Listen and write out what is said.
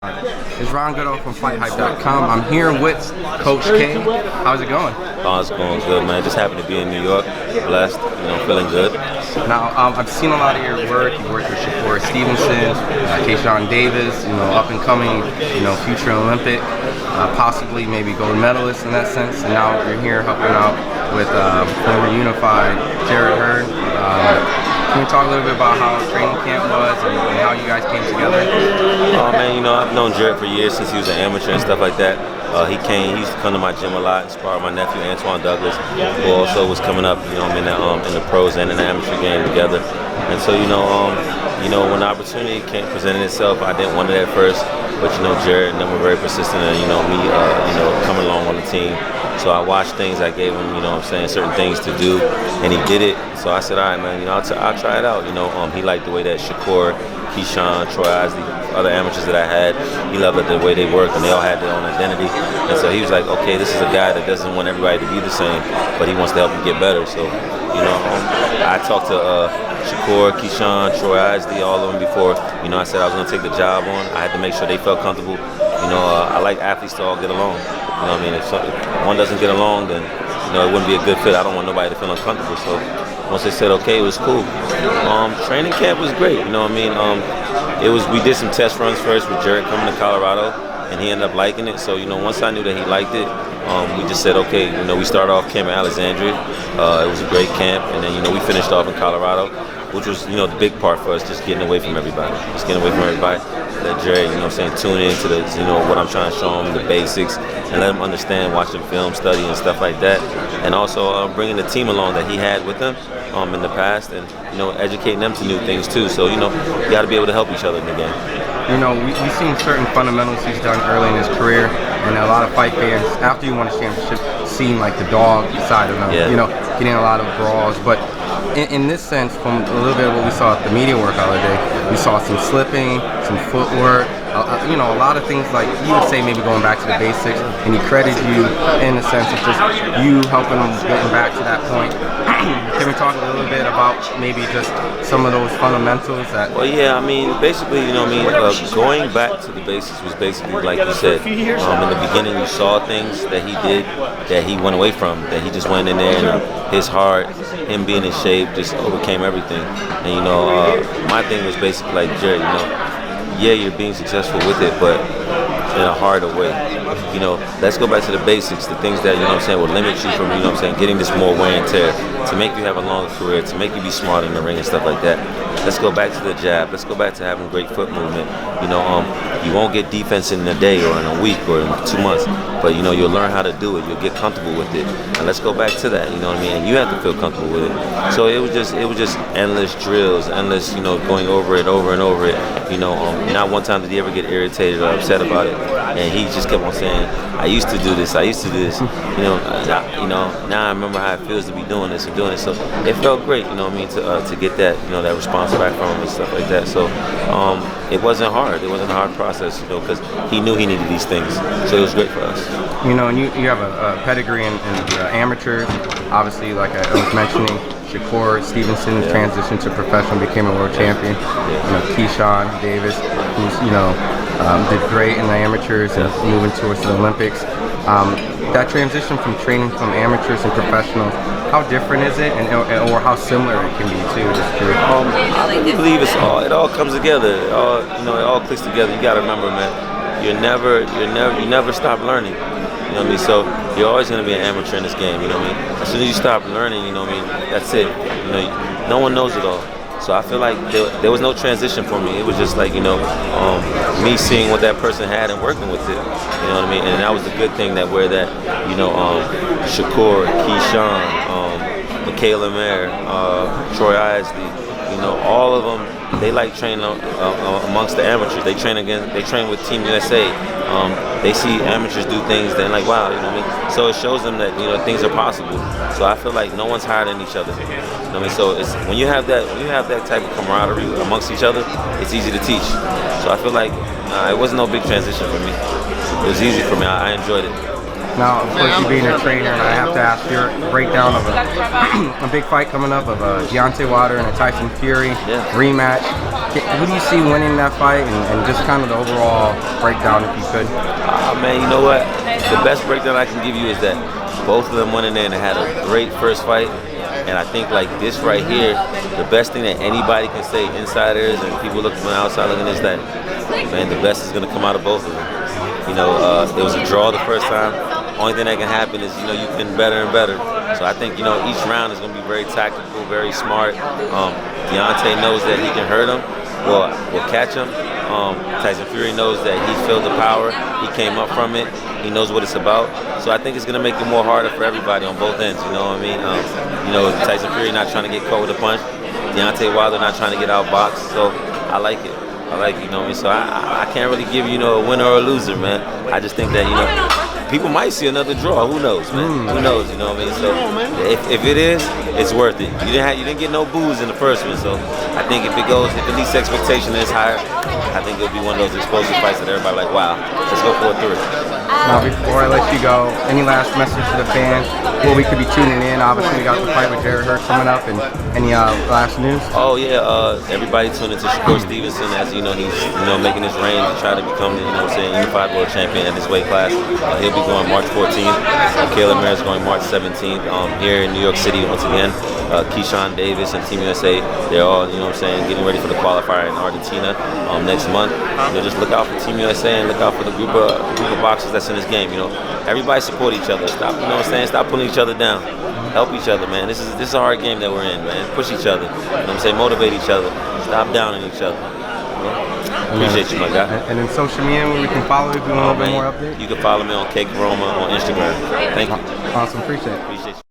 It's Ron Goodall from FightHype.com. I'm here with Coach K. How's it going? Oh, it's going good, man. Just happy to be in New York. Blessed, feeling good. Now, I've seen a lot of your work. You worked with Shakur Stevenson, Keyshawn Davis, up and coming, future Olympic, possibly maybe gold medalist in that sense. And now you're here helping out with former Unified Jarrett Hurd. Can you talk a little bit about how training camp was and how you guys came together? Oh man, I've known Jarrett for years since he was an amateur and stuff like that. He used to come to my gym a lot, inspired my nephew Antoine Douglas, who also was coming up, in the pros and in the amateur game together. And so, when the opportunity presented itself, I didn't want it at first, but Jarrett and them were very persistent, and me, coming along on the team. So I watched things, I gave him, certain things to do, and he did it. So I said, all right, man, I'll try it out. He liked the way that Shakur, Keyshawn, Troy Isley, other amateurs that I had, he loved the way they work, and they all had their own identity. And so he was like, okay, this is a guy that doesn't want everybody to be the same, but he wants to help you get better. So, I talked to Shakur, Keyshawn, Troy Isley, all of them before. I said I was going to take the job on. I had to make sure they felt comfortable. I like athletes to all get along. If one doesn't get along, then it wouldn't be a good fit. I don't want nobody to feel uncomfortable. So once they said okay, it was cool. Training camp was great. We did some test runs first with Jarrett coming to Colorado, and he ended up liking it. So once I knew that he liked it, we just said okay. We started off camp in Alexandria. It was a great camp, and then we finished off in Colorado, which was the big part for us, just getting away from everybody. Let Jerry, tune into the, what I'm trying to show him, the basics, and let him understand, watching film, study, and stuff like that. And also bringing the team along that he had with him in the past, and educating them to new things too. So you got to be able to help each other in the game. We've seen certain fundamentals he's done early in his career, and a lot of fight fans, after you won a championship, seem like the dog side of him. Yeah. Getting a lot of brawls, but. In this sense, from a little bit of what we saw at the media workout today, we saw some slipping, some footwork, a lot of things like you would say maybe going back to the basics, and he credited you in the sense of just you helping him getting back to that point. Can we talk a little bit about maybe just some of those fundamentals that? Well, yeah, basically, going back to the basics was basically like you said. In the beginning, you saw things that he did that he went away from, that he just went in there and his heart, him being in shape, just overcame everything. And my thing was basically like Jerry, yeah, you're being successful with it, but in a harder way. Let's go back to the basics, the things that will limit you from getting this more wear and tear, to make you have a longer career, to make you be smart in the ring and stuff like that. Let's go back to the jab. Let's go back to having great foot movement. You won't get defense in a day or in a week or in 2 months, but you'll learn how to do it. You'll get comfortable with it, and let's go back to that. And you have to feel comfortable with it. So it was just endless drills, endless going over it, over and over it. Not one time did he ever get irritated or upset about it, and he just kept on saying, I used to do this. Now I remember how it feels to be doing this and doing it. So it felt great, to get that, that response back from him and stuff like that. So it wasn't hard. It wasn't a hard process, because he knew he needed these things. So it was great for us. And you have a pedigree in amateurs. Obviously, like I was mentioning, Shakur Stevenson transitioned to professional, became a world champion. Keyshawn Davis, who's did great in the amateurs and moving towards the Olympics. That transition from training from amateurs and professionals, how different is it, or how similar it can be too? I believe it all comes together. It all clicks together. You got to remember, man, you never stop learning. So you're always going to be an amateur in this game. As soon as you stop learning, that's it. No one knows it all. So I feel like there was no transition for me. It was just like, me seeing what that person had and working with it. And that was the good thing that Shakur, Keyshawn, Michaela Mayer, Troy Isley, all of them, they like training amongst the amateurs. They train with Team USA. They see amateurs do things, they're like, wow, So it shows them that things are possible. So I feel like no one's higher than each other. So it's when you have that type of camaraderie amongst each other, it's easy to teach. So I feel like it wasn't no big transition for me. It was easy for me. I enjoyed it. Now, of course, you being a trainer, and I have to ask your breakdown of a big fight coming up of Deontay Wilder and a Tyson Fury rematch. Who do you see winning that fight, and just kind of the overall breakdown, if you could? Man, you know what? The best breakdown I can give you is that both of them went in there and had a great first fight. And I think like this right here, the best thing that anybody can say, insiders and people looking from the outside looking, is that, man, the best is going to come out of both of them. You know, it was a draw the first time. Only thing that can happen is, you know, you getting better and better. So I think, you know, each round is going to be very tactical, very smart. Deontay knows that he can hurt him, will catch him. Tyson Fury knows that he felt the power. He came up from it. He knows what it's about. So I think it's going to make it more harder for everybody on both ends, you know what I mean? You know, Tyson Fury not trying to get caught with a punch. Deontay Wilder not trying to get outboxed. So I like it. You know what I mean? So I can't really give you, you know, a winner or a loser, man. I just think that, you know, people might see another draw. Who knows, man? Who knows? You know what I mean? So if it is, it's worth it. You didn't get no boos in the first one. So I think if at least expectation is higher, I think it'll be one of those explosive fights that everybody like, wow, let's go for it through. Now, before I let you go, any last message to the fans? Well, we could be tuning in. Obviously, we got the fight with Jarrett Hurd coming up, and any last news? Oh yeah, everybody tune into Shakur Stevenson, as you know, he's making his reign to try to become the unified world champion at this weight class. He'll be going March 14th. Caleb Mayer is going March 17th. Here in New York City once again. Keyshawn Davis and Team USA, they're all getting ready for the qualifier in Argentina next month. Just look out for Team USA and look out for the group of boxers that's in this game. Everybody support each other. Stop, stop pulling each other down. Help each other, man. This is a hard game that we're in, man. Push each other. Motivate each other. Stop downing each other. Appreciate you, my guy. And in social media, where we can follow if you want a little bit more updates? You can follow me on Cake Roma on Instagram. Thank you. Awesome. Appreciate it. Appreciate you.